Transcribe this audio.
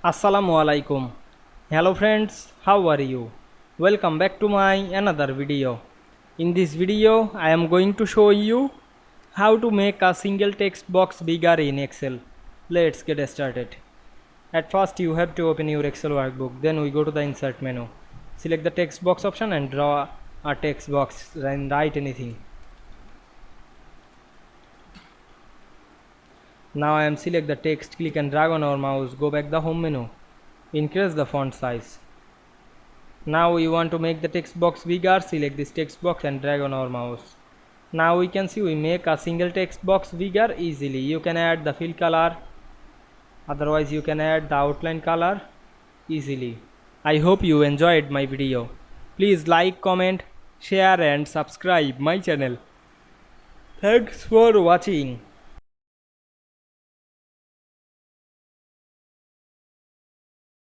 Assalamu Walaikum. Hello friends, how are you? Welcome back to my another video. In this video, I am going to show you how to make a single text box bigger in Excel. Let's get started. At first, you have to open your Excel workbook. Then we go to the insert menu. Select the text box option and draw a text box and write anything. Now I am select the text, click and drag on our mouse, go back the home menu, increase the font size. Now we want to make the text box bigger, select this text box and drag on our mouse. Now we can see we make a single text box bigger easily. You can add the fill color, otherwise you can add the outline color easily. I hope you enjoyed my video. Please like, comment, share and subscribe my channel. Thanks for watching.